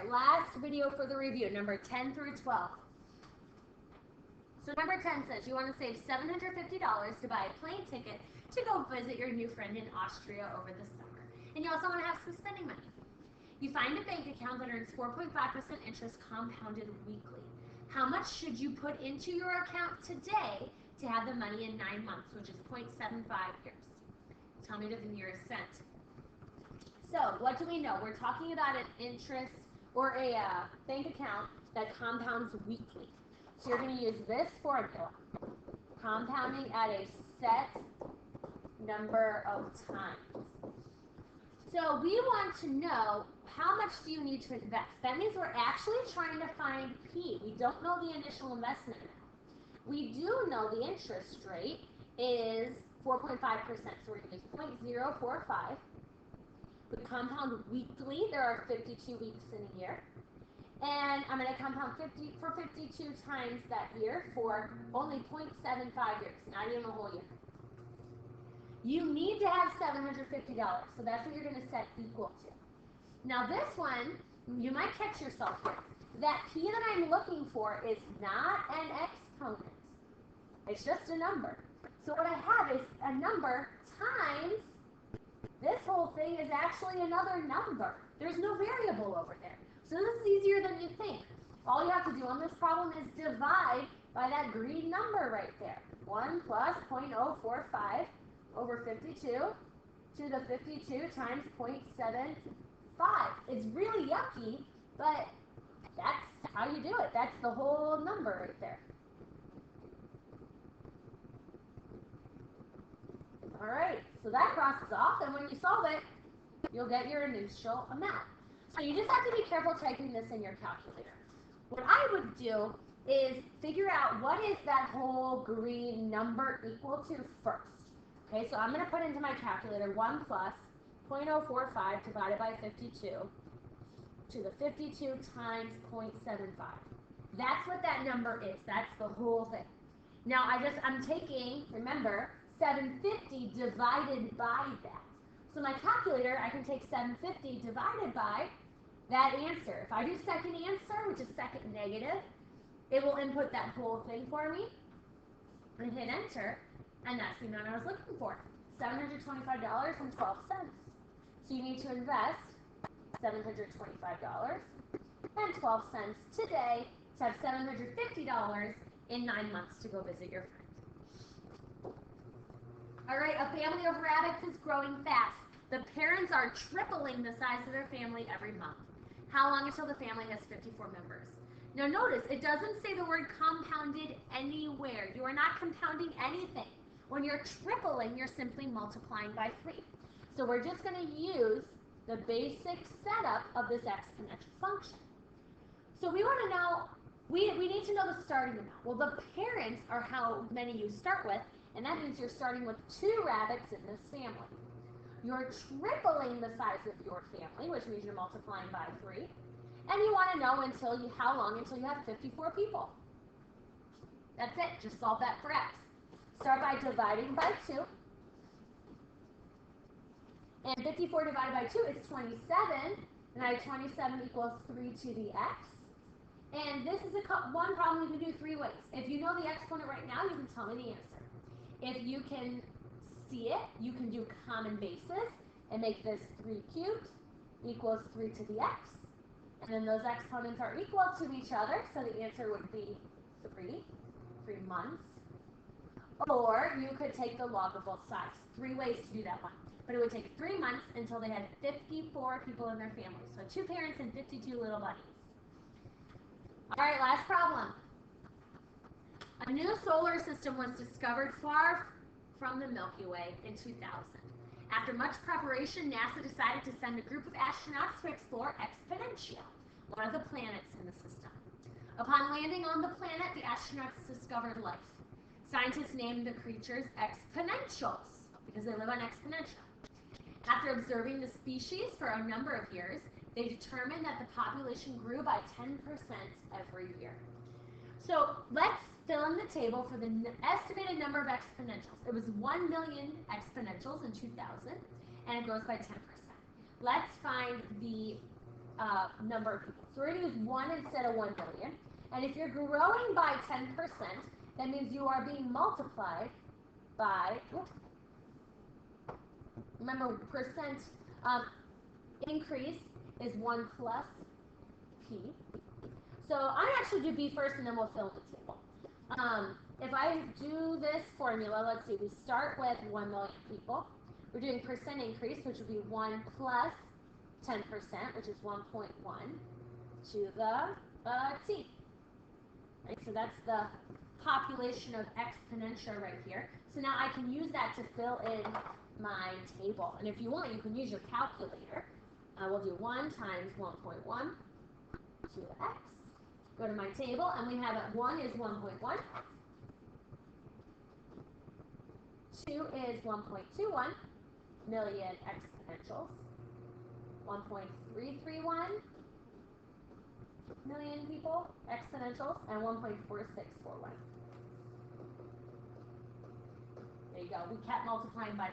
last video for the review, number 10 through 12. So number 10 says you want to save $750 to buy a plane ticket to go visit your new friend in Austria over the summer. And you also want to have some spending money. You find a bank account that earns 4.5% interest compounded weekly. How much should you put into your account today to have the money in 9 months, which is 0.75 years? Tell me the nearest cent. So what do we know? We're talking about an interest or a bank account that compounds weekly. So you're going to use this formula, compounding at a set number of times. So we want to know how much do you need to invest. That means we're actually trying to find P. We don't know the initial investment amount. We do know the interest rate is 4.5%, so we're going to use 0.045. We compound weekly. There are 52 weeks in a year. And I'm going to compound 52 times that year for only 0.75 years, not even a whole year. You need to have $750, so that's what you're going to set equal to. Now this one, you might catch yourself here. That P that I'm looking for is not an exponent. It's just a number. So what I have is a number times this whole thing is actually another number. There's no variable over there. So this is easier than you think. All you have to do on this problem is divide by that green number right there. 1 plus 0.045 over 52 to the 52 times 0.75. It's really yucky, but that's how you do it. That's the whole number right there. All right, so that crosses off, and when you solve it, you'll get your initial amount. So you just have to be careful typing this in your calculator. What I would do is figure out what is that whole green number equal to first. Okay, so I'm going to put into my calculator 1 plus 0.045 divided by 52 to the 52 times 0.75. That's what that number is. That's the whole thing. Now I'm taking, remember, 750 divided by that. So my calculator, I can take 750 divided by that answer. If I do second answer, which is second negative, it will input that whole thing for me and hit enter, and that's the amount I was looking for, $725.12. So you need to invest $725.12 today to have $750 in 9 months to go visit your friend. All right, a family of rabbits is growing fast. The parents are tripling the size of their family every month. How long until the family has 54 members? Now notice, it doesn't say the word compounded anywhere. You are not compounding anything. When you're tripling, you're simply multiplying by 3. So we're just going to use the basic setup of this exponential function. So we want to know, we need to know the starting amount. Well, the parents are how many you start with, and that means you're starting with 2 rabbits in this family. You're tripling the size of your family, which means you're multiplying by 3. And you want to know how long until you have 54 people. That's it. Just solve that for x. Start by dividing by 2. And 54 divided by 2 is 27. And I have 27 equals 3 to the x. And this is one problem you can do 3 ways. If you know the exponent right now, you can tell me the answer. If you can see it, you can do common basis and make this 3 cubed equals 3 to the x. And then those exponents are equal to each other, so the answer would be 3 months. Or you could take the log of both sides. 3 ways to do that one. But it would take 3 months until they had 54 people in their family. So 2 parents and 52 little bunnies. All right, last problem. A new solar system was discovered far from the Milky Way in 2000. After much preparation, NASA decided to send a group of astronauts to explore Exponentia, one of the planets in the system. Upon landing on the planet, the astronauts discovered life. Scientists named the creatures exponentials because they live on Exponentia. After observing the species for a number of years, they determined that the population grew by 10% every year. So let's fill in the table for the estimated number of exponentials. It was 1 million exponentials in 2000, and it grows by 10%. Let's find the number of people. So we're going to use 1 instead of 1 million. And if you're growing by 10%, that means you are being multiplied by, remember, percent increase is 1 plus P. So I'm actually do B first and then we'll fill in the table. If I do this formula, let's see, we start with 1 million people. We're doing percent increase, which would be 1 plus 10%, which is 1.1 to the T. Right, so that's the population of exponential right here. So now I can use that to fill in my table. And if you want, you can use your calculator. We'll do 1 times 1.1 to the x. Go to my table, and we have it. 1 is 1.1. 2 is 1.21 million exponentials. 1.331 million people exponentials, and 1.4641. There you go. We kept multiplying by 5.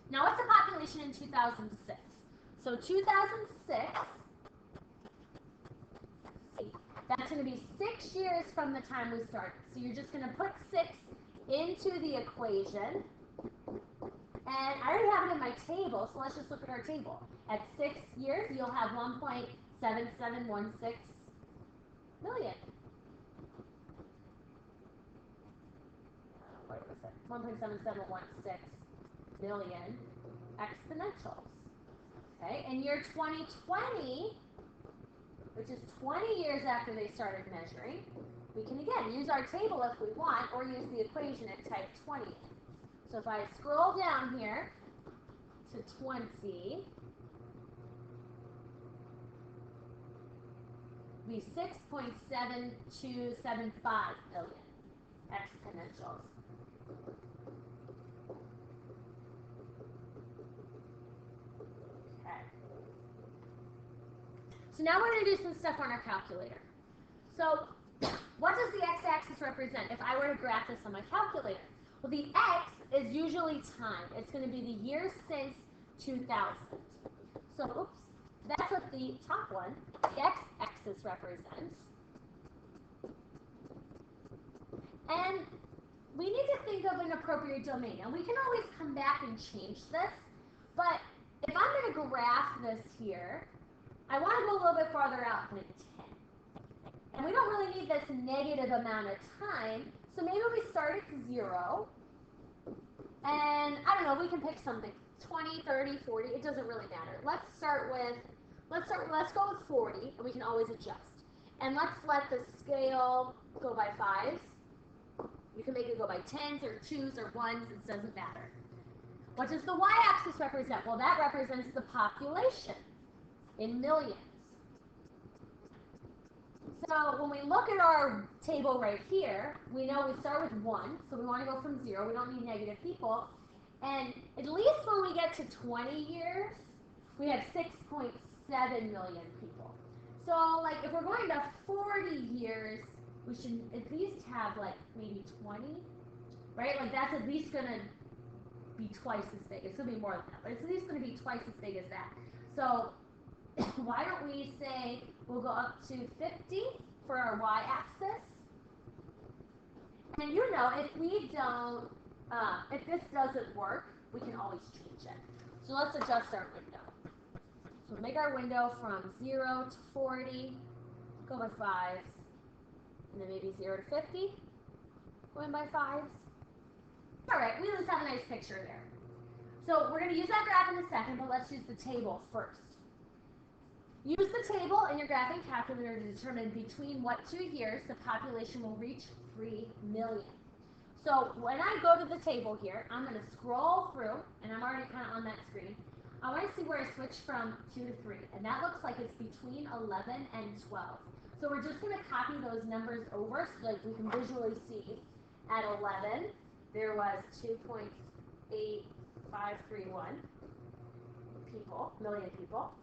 Now, what's the population in 2006? So 2006, that's going to be 6 years from the time we started. So you're just going to put 6 into the equation. And I already have it in my table, so let's just look at our table. At 6 years, you'll have 1.7716 million. What was it? 1.7716 million exponentials. Okay, in year 2020, which is 20 years after they started measuring, we can again use our table if we want, or use the equation and type 20 in. So if I scroll down here to 20, be 6.7275 billion exponentials. Okay. So now we're going to do some stuff on our calculator. So what does the x-axis represent if I were to graph this on my calculator? Well, the x is usually time. It's going to be the years since 2000. So, oops, that's what the top one, the x-axis represents. And we need to think of an appropriate domain. And we can always come back and change this. But if I'm going to graph this here, I want to go a little bit farther out than 10. And we don't really need this negative amount of time. So maybe we start at 0. And I don't know, we can pick something. 20, 30, 40, it doesn't really matter. Let's go with 40, and we can always adjust. And let's let the scale go by 5s. You can make it go by 10s or 2s or 1s, it doesn't matter. What does the y-axis represent? Well, that represents the population in millions. So when we look at our table right here, we know we start with 1, so we want to go from 0. We don't need negative people. And at least when we get to 20 years, we have 6.7 million people. So like if we're going to 40 years, we should at least have like maybe 20, right? Like that's at least going to be twice as big. It's going to be more than that, but it's at least going to be twice as big as that. So why don't we say we'll go up to 50 for our y-axis? And you know, if we don't, if this doesn't work, we can always change it. So let's adjust our window. So make our window from 0 to 40, go by 5s, and then maybe 0 to 50, going by 5s. All right, we just have a nice picture there. So we're going to use that graph in a second, but let's use the table first. Use the table in your graphing calculator to determine between what 2 years the population will reach 3 million. So when I go to the table here, I'm going to scroll through, and I'm already kind of on that screen. I want to see where I switch from 2 to 3, and that looks like it's between 11 and 12. So we're just going to copy those numbers over so that we can visually see. At 11, there was 2.8531 million people.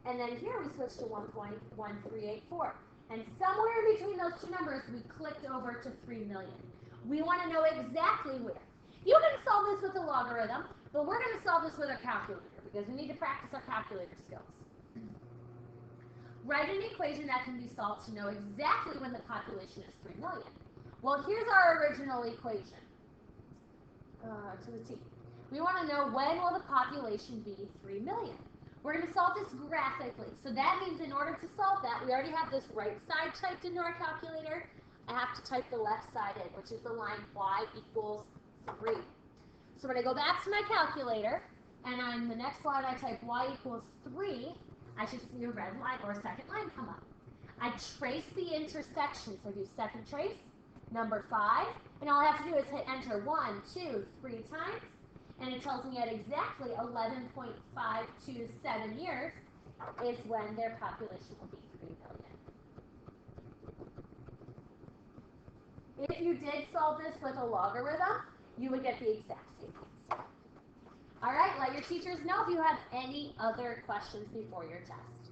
And then here we switched to 1.1384. And somewhere in between those two numbers, we clicked over to 3 million. We want to know exactly where. You can solve this with a logarithm, but we're going to solve this with a calculator because we need to practice our calculator skills. Write an equation that can be solved to know exactly when the population is 3 million. Well, here's our original equation to the T. We want to know when will the population be 3 million. We're going to solve this graphically. So that means in order to solve that, we already have this right side typed into our calculator. I have to type the left side in, which is the line y equals 3. So when I go back to my calculator, and on the next line I type y equals 3, I should see a red line or a second line come up. I trace the intersection, so I do second trace, number 5, and all I have to do is hit enter 1, 2, 3 times, and it tells me at exactly 11.527 years is when their population will be 3 million. If you did solve this with a logarithm, you would get the exact same answer. All right, let your teachers know if you have any other questions before your test.